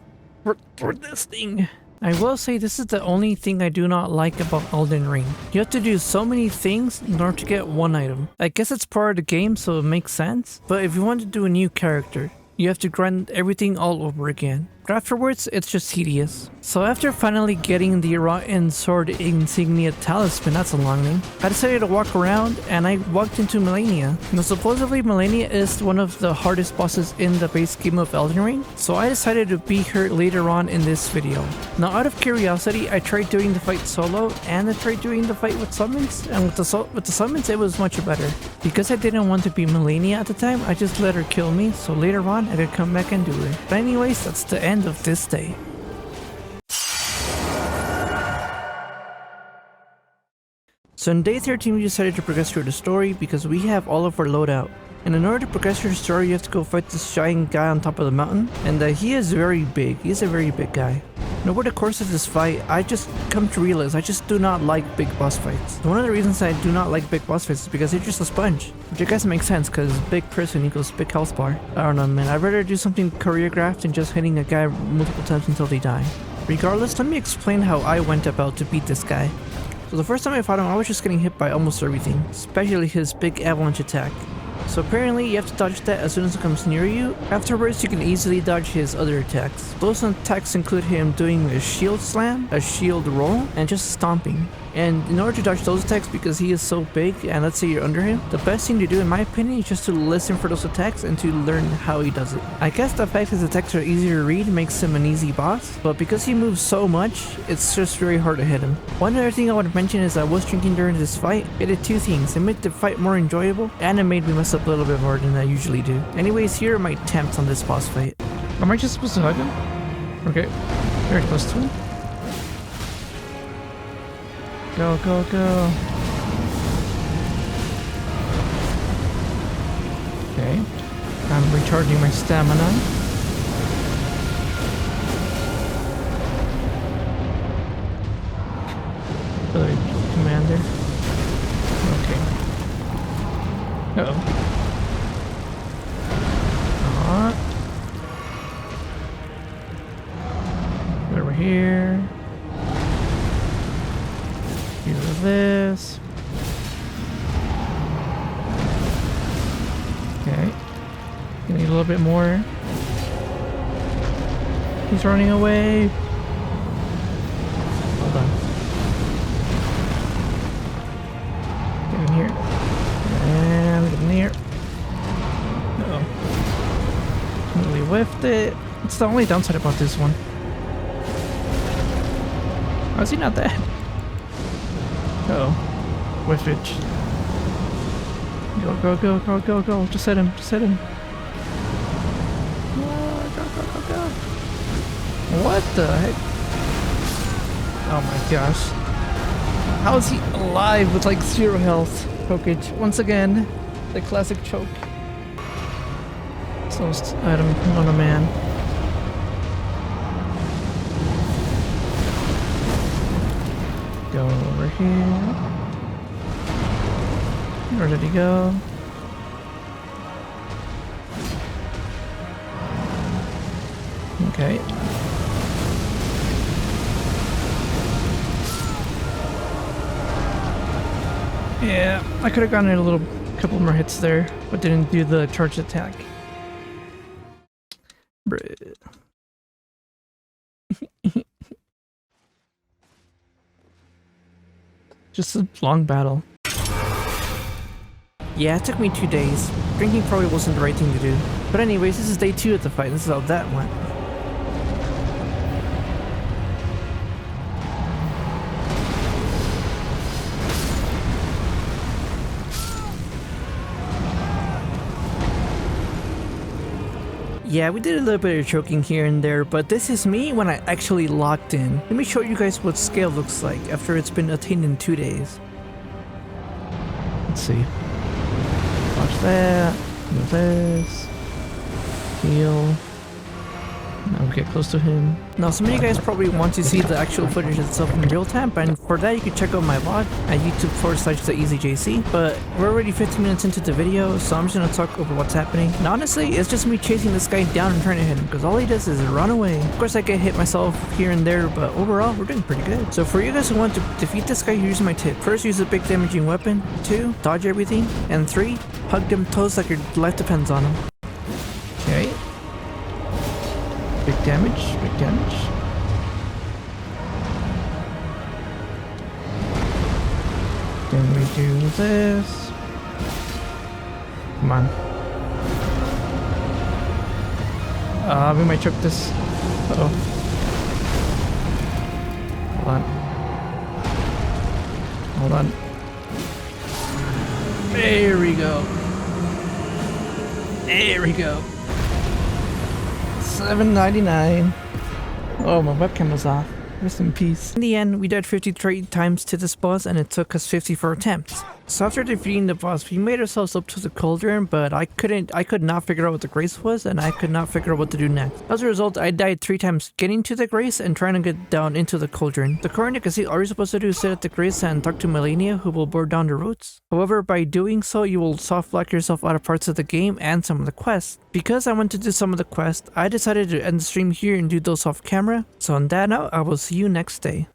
for this thing. I will say this is the only thing I do not like about Elden Ring. You have to do so many things in order to get one item. I guess it's part of the game, so it makes sense. But if you want to do a new character, you have to grind everything all over again. But afterwards, it's just tedious. So after finally getting the Rotten Sword Insignia Talisman, that's a long name, I decided to walk around and I walked into Melania. Now supposedly Melania is one of the hardest bosses in the base game of Elden Ring, so I decided to beat her later on in this video. Now out of curiosity, I tried doing the fight solo and I tried doing the fight with summons, and with the summons it was much better. Because I didn't want to be Melania at the time, I just let her kill me, so later on I could come back and do her. But anyways, that's the end of this day. So in day 13 we decided to progress through the story because we have all of our loadout. And in order to progress through the story you have to go fight this giant guy on top of the mountain. And he is very big. He's a very big guy. And over the course of this fight, I just come to realize I just do not like big boss fights. One of the reasons I do not like big boss fights is because they're just a sponge. Which I guess makes sense because big person equals big health bar. I don't know, man. I'd rather do something choreographed than just hitting a guy multiple times until they die. Regardless, let me explain how I went about to beat this guy. So the first time I fought him, I was just getting hit by almost everything, especially his big avalanche attack. So apparently you have to dodge that as soon as it comes near you. Afterwards you can easily dodge his other attacks. Those attacks include him doing a shield slam, a shield roll, and just stomping. And in order to dodge those attacks, because he is so big and let's say you're under him, the best thing to do in my opinion is just to listen for those attacks and to learn how he does it. I guess the fact his attacks are easier to read makes him an easy boss, but because he moves so much, it's just very hard to hit him. One other thing I want to mention is I was drinking during this fight. It did two things. It made the fight more enjoyable and it made me mess up a little bit more than I usually do. Anyways, here are my attempts on this boss fight. Am I just supposed to hug him? Okay. Very close to him. Go, go, go. Okay. I'm recharging my stamina. Good, Commander. Okay. Uh-oh. Over here. Do this. Okay. Need a little bit more. He's running away. Hold on. Get in here. And get in here. Uh-oh. Really whiffed it. It's the only downside about this one. How is he not dead? Uh-oh. Whiffage. Go, go, go, go, go, go. Just hit him. Just hit him. Go, go, go, go, go. What the heck? Oh my gosh. How is he alive with like 0 health? Chokage. Once again, the classic choke. So item on a man. Go over here. Where did he go? Okay. Yeah, I could have gotten a couple more hits there, but didn't do the charge attack. Bruh. Just a long battle. Yeah, it took me 2 days. Drinking probably wasn't the right thing to do. But anyways, this is day 2 of the fight. This is how that went. Yeah, we did a little bit of choking here and there, but this is me when I actually locked in. Let me show you guys what scale looks like after it's been attained in 2 days. Let's see. Watch that. Do this. Heal. Now we get close to him. Now, some of you guys probably want to see the actual footage itself in real time, and for that you can check out my vlog at YouTube/TheEzeJC. But we're already 15 minutes into the video, so I'm just gonna talk over what's happening. And honestly, it's just me chasing this guy down and trying to hit him, because all he does is run away. Of course, I get hit myself here and there, but overall, we're doing pretty good. So for you guys who want to defeat this guy, here's my tip. First, use a big damaging weapon. 2, dodge everything. And 3, hug them toes like your life depends on them. Okay. Big damage, big damage. Then we do this. Come on. We might choke this. Uh-oh. Hold on. Hold on. There we go. There we go. $7.99. Oh, my webcam was off. Rest in peace. In the end, we died 53 times to this boss, and it took us 54 attempts. So after defeating the boss, we made ourselves up to the cauldron, but I could not figure out what the grace was, and I could not figure out what to do next. As a result, I died 3 times getting to the grace and trying to get down into the cauldron. The current you can see all you're supposed to do is sit at the grace and talk to Melania, who will bore down the roots. However, by doing so, you will soft lock yourself out of parts of the game and some of the quests. Because I went to do some of the quests, I decided to end the stream here and do those off camera. So on that note, I will see you next day.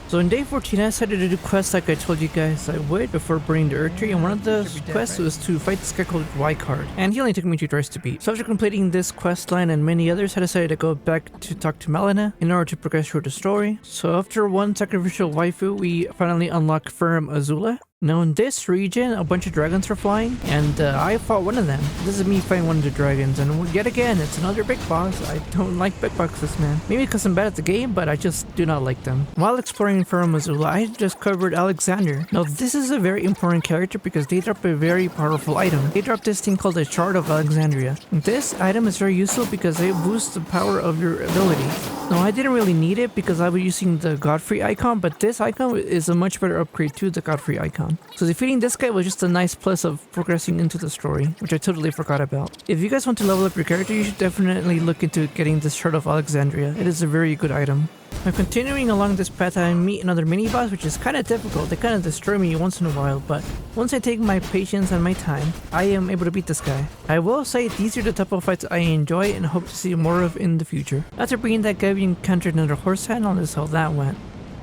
So in day 14, I decided to do quests like I told you guys I would before burning the Earth Tree, and one of the quests was to fight this guy called Wycard, and he only took me 2 tries to beat. So after completing this quest line and many others, I decided to go back to talk to Melina in order to progress through the story. So after one sacrificial waifu, we finally unlock Firm Azula. Now in this region, a bunch of dragons are flying, and I fought one of them. This is me fighting one of the dragons, and yet again, it's another big boss. I don't like big bosses, man. Maybe because I'm bad at the game, but I just do not like them. While exploring Firm Azula, I discovered Alexander. Now this is a very important character because they drop a very powerful item. They drop this thing called the Shard of Alexandria. This item is very useful because it boosts the power of your abilities. Now I didn't really need it because I was using the Godfrey icon, but this icon is a much better upgrade to the Godfrey icon. So defeating this guy was just a nice plus of progressing into the story, which I totally forgot about. If you guys want to level up your character, you should definitely look into getting this Shard of Alexandria. It is a very good item. Now continuing along this path, I meet another mini-boss, which is kind of difficult. They kind of destroy me once in a while, but once I take my patience and my time, I am able to beat this guy. I will say these are the type of fights I enjoy and hope to see more of in the future. After beating that guy, we encountered another horse head, and this is how that went.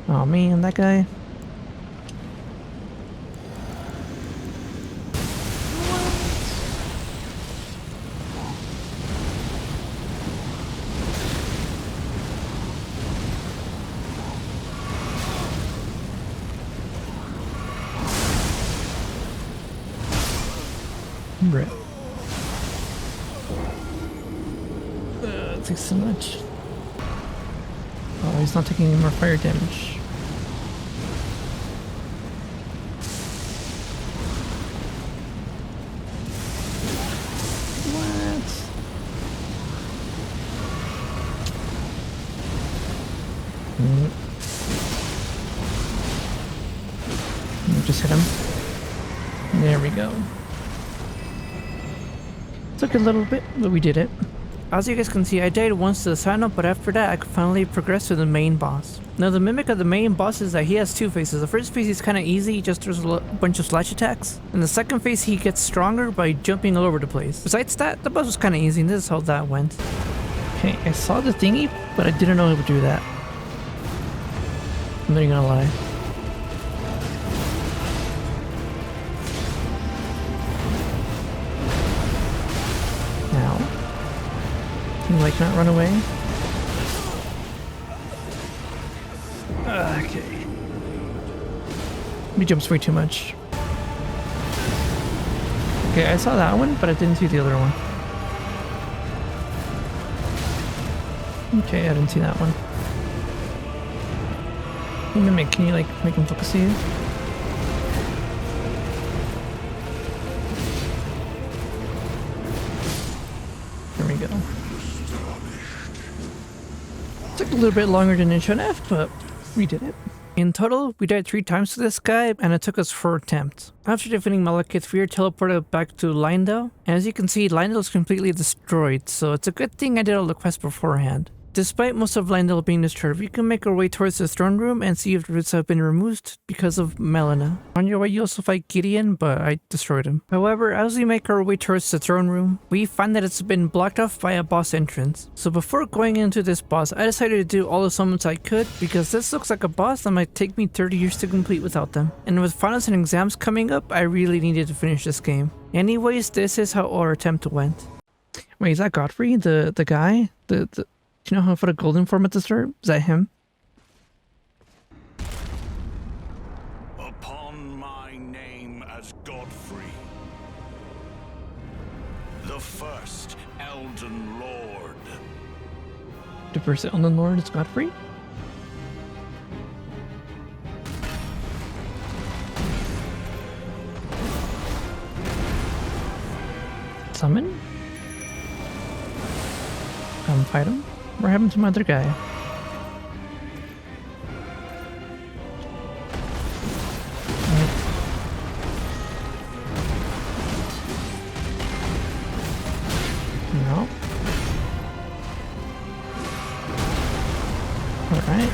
Oh man, that guy. Brett. It takes so much. Oh, he's not taking any more fire damage. What? Just hit him. There we go. Took a little bit, but we did it. As you guys can see, I died once to the sign-up, but after that I could finally progress to the main boss. Now the mimic of the main boss is that he has 2 phases. The first phase is kind of easy, he just throws a bunch of slash attacks. And the second phase he gets stronger by jumping all over the place. Besides that, the boss was kind of easy, and this is how that went. Okay, I saw the thingy, but I didn't know it would do that. I'm not even gonna lie. Like not run away. Okay. He jumps way too much. Okay, I saw that one, but I didn't see the other one. Okay, I didn't see that one. Mimic, can you like make him focus on you? There we go. Took a little bit longer than it should have, but we did it. In total, we died 3 times to this guy, and it took us 4 attempts. After defeating Malekith, we are teleported back to Lindell. As you can see, Lindell is completely destroyed, so it's a good thing I did all the quests beforehand. Despite most of Lindell being destroyed, we can make our way towards the throne room and see if the roots have been removed because of Melina. On your way, you also fight Gideon, but I destroyed him. However, as we make our way towards the throne room, we find that it's been blocked off by a boss entrance. So before going into this boss, I decided to do all the summons I could because this looks like a boss that might take me 30 years to complete without them. And with finals and exams coming up, I really needed to finish this game. Anyways, this is how our attempt went. Wait, is that Godfrey? The guy? Do you know how to put a golden form at the start? Is that him? Upon my name as Godfrey, the first Elden Lord. The first Elden Lord is Godfrey? Summon? Fight him? What happened to my other guy? No. Alright.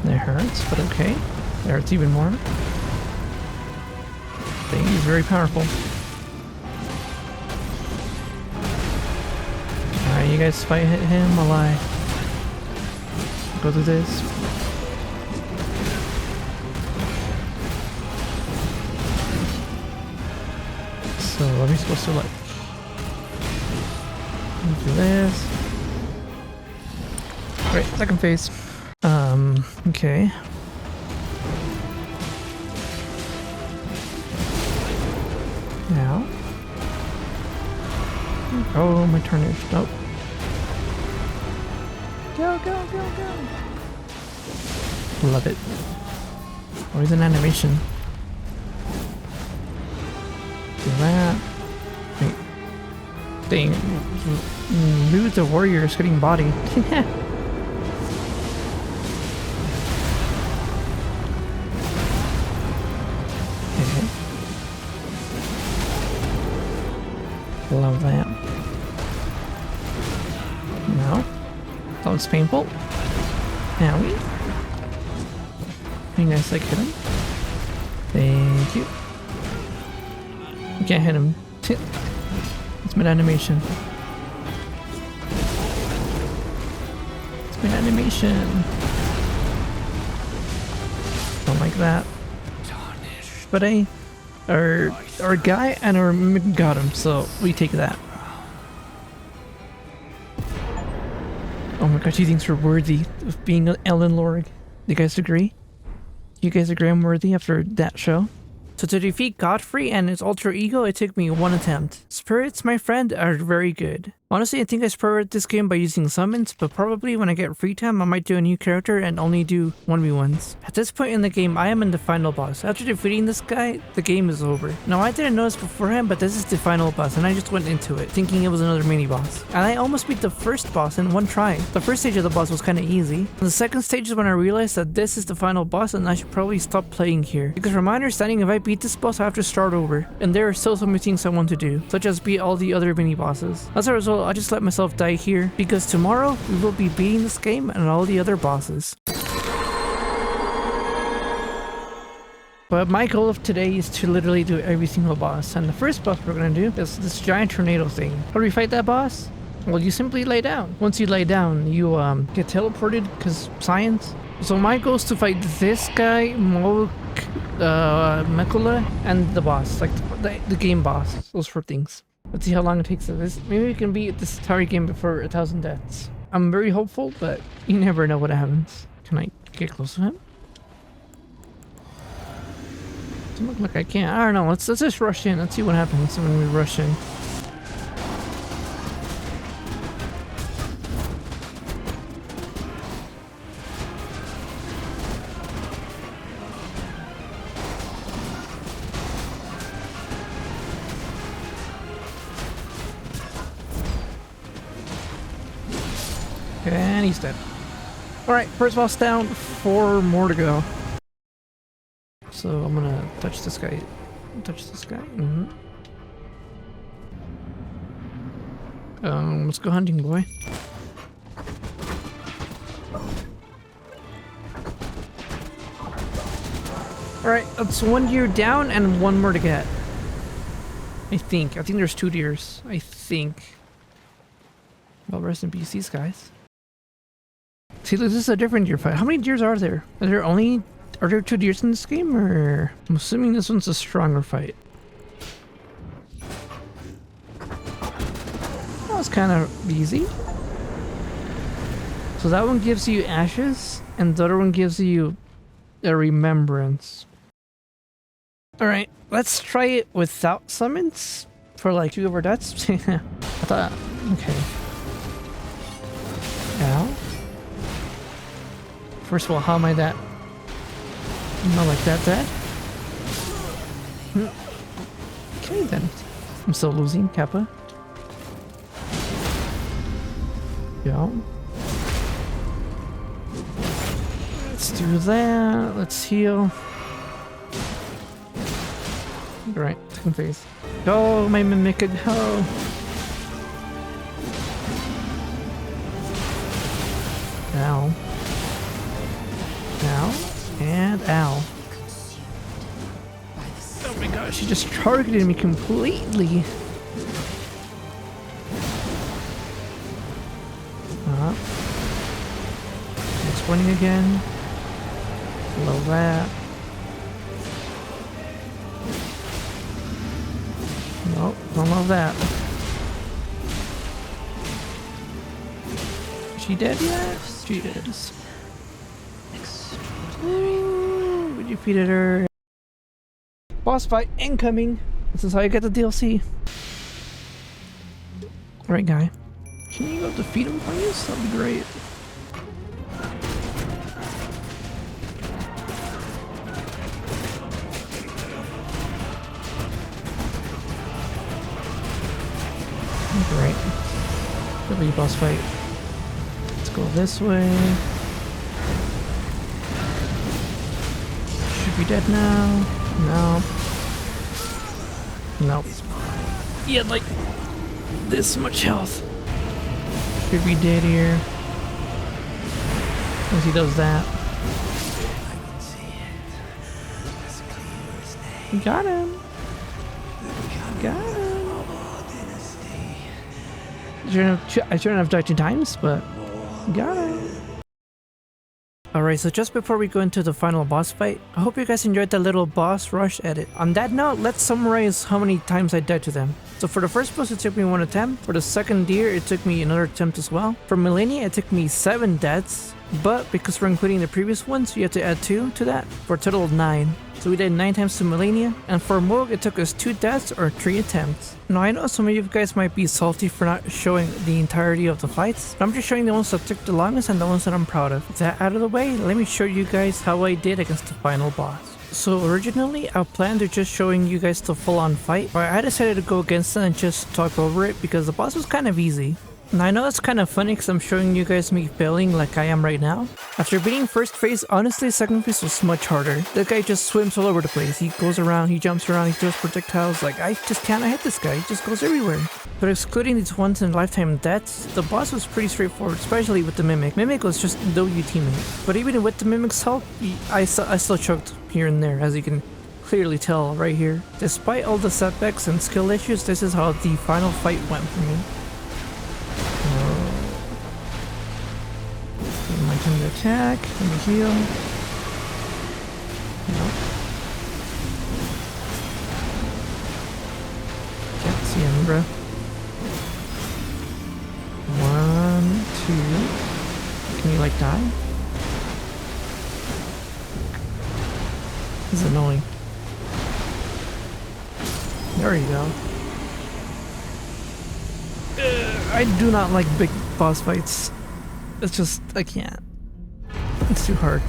That hurts, but okay. That hurts even more. Dang, he's very powerful. Alright, you guys fight him while I go through this. So, are we supposed to like do this? Great, second phase. Okay. Now. Oh, my turn is. Nope. Go, go, go, go. Love it. Always an animation. Do that. Wait. Dang. Lose the warrior is getting bodied. Okay. Love that. No. That was painful. Owie. You guys like hit him? Thank you. You can't hit him. It's mid-animation. It's mid-animation. Don't like that. But our guy and our mimic got him, so we take that. Oh my gosh, he thinks we're worthy of being an Elden Lord. You guys agree? You guys agree I'm worthy after that show? So to defeat Godfrey and his alter ego, it took me 1 attempt. Spirits, my friend, are very good. Honestly, I think I spurred this game by using summons, but probably when I get free time, I might do a new character and only do 1v1s. At this point in the game, I am in the final boss. After defeating this guy, the game is over. Now, I didn't notice beforehand, but this is the final boss, and I just went into it, thinking it was another mini-boss. And I almost beat the first boss in 1 try. The first stage of the boss was kinda easy. And the second stage is when I realized that this is the final boss and I should probably stop playing here. Because from my understanding, if I beat this boss, I have to start over. And there are still so many things I want to do, such as beat all the other mini-bosses. As a result, I just let myself die here, because tomorrow we will be beating this game and all the other bosses. But my goal of today is to literally do every single boss, and the first boss we're gonna do is this giant tornado thing. How do we fight that boss? Well, you simply lay down. Once you lay down, you get teleported, because science. So my goal is to fight this guy, Mekula, and the boss, like the game boss, those 4 things. Let's see how long it takes us. Maybe we can beat this entire game before 1,000 deaths. I'm very hopeful, but you never know what happens. Can I get close to him? Doesn't look like I can. I don't know. Let's just rush in. Let's see what happens when we rush in. And he's dead. Alright, first boss down, 4 more to go. So I'm gonna touch this guy. Touch this guy. Let's go hunting, boy. Alright, that's 1 deer down and 1 more to get. I think there's 2 deers. I think. Well, rest in peace, these guys. See, this is a different deer fight. How many deers are there? Are there 2 deers in this game, or? I'm assuming this one's a stronger fight. That was kind of easy. So that one gives you ashes, and the other one gives you a remembrance. Alright, let's try it without summons for like 2 of our deaths. I thought, okay. Now, first of all, how am I that? Not like that dead? Okay then. I'm still losing, Kappa. Yeah. Let's do that. Let's heal. Alright, second phase. Go, my mimic, go! Ow. Ow. And ow. Oh my gosh, she just targeted me completely. It's winning again. Love that. Nope, don't love that. Is she dead yet? She is. Ooh, we defeated her. Boss fight incoming. This is how you get the DLC. Alright, guy. Can you go defeat him, please? That'd be great. Great. W boss fight. Let's go this way. Should be dead now. No. Nope. He had like this much health. Should be dead here. Once he does that. Got him. Got him. I shouldn't have died 2 times, but got it. Alright, so just before we go into the final boss fight, I hope you guys enjoyed that little boss rush edit. On that note, let's summarize how many times I died to them. So for the first boss, it took me 1 attempt. For the second deer, it took me another attempt as well. For Millennia, it took me 7 deaths. But because we're including the previous ones, you have to add 2 to that for a total of 9. So we did 9 times to Millennia, and for Moog it took us 2 deaths or 3 attempts. Now I know some of you guys might be salty for not showing the entirety of the fights, but I'm just showing the ones that took the longest and the ones that I'm proud of. With that out of the way, let me show you guys how I did against the final boss. So originally I planned on just showing you guys the full on fight, but I decided to go against it and just talk over it because the boss was kind of easy. And I know it's kind of funny because I'm showing you guys me failing like I am right now. After beating first phase, honestly second phase was much harder. The guy just swims all over the place. He goes around, he jumps around, he throws projectiles. Like, I just can't hit this guy, he just goes everywhere. But excluding these once in a lifetime deaths, the boss was pretty straightforward, especially with the Mimic. Mimic was just no you teammate. But even with the Mimic's help, I still choked here and there, as you can clearly tell right here. Despite all the setbacks and skill issues, this is how the final fight went for me. My turn to attack, let me heal. Nope. Can't see him, bro. 1, 2. Can you like die? This is annoying. There you go. I do not like big boss fights. It's just, I can't. It's too hard.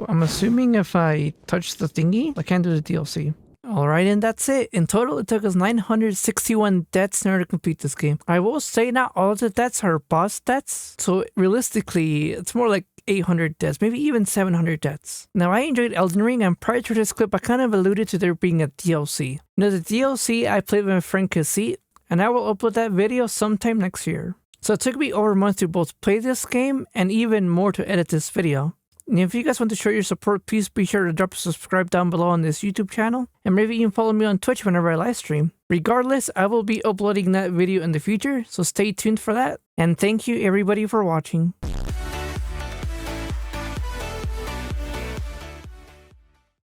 I'm assuming if I touch the thingy, I can't do the DLC. Alright, and that's it. In total, it took us 961 deaths in order to complete this game. I will say not all of the deaths are boss deaths, so realistically, it's more like 800 deaths, maybe even 700 deaths. Now, I enjoyed Elden Ring, and prior to this clip, I kind of alluded to there being a DLC. Now, the DLC I played with my friend Cassie, and I will upload that video sometime next year. So it took me over a month to both play this game and even more to edit this video. And if you guys want to show your support, please be sure to drop a subscribe down below on this YouTube channel, and maybe even follow me on Twitch whenever I live stream. Regardless, I will be uploading that video in the future, so stay tuned for that. And thank you everybody for watching.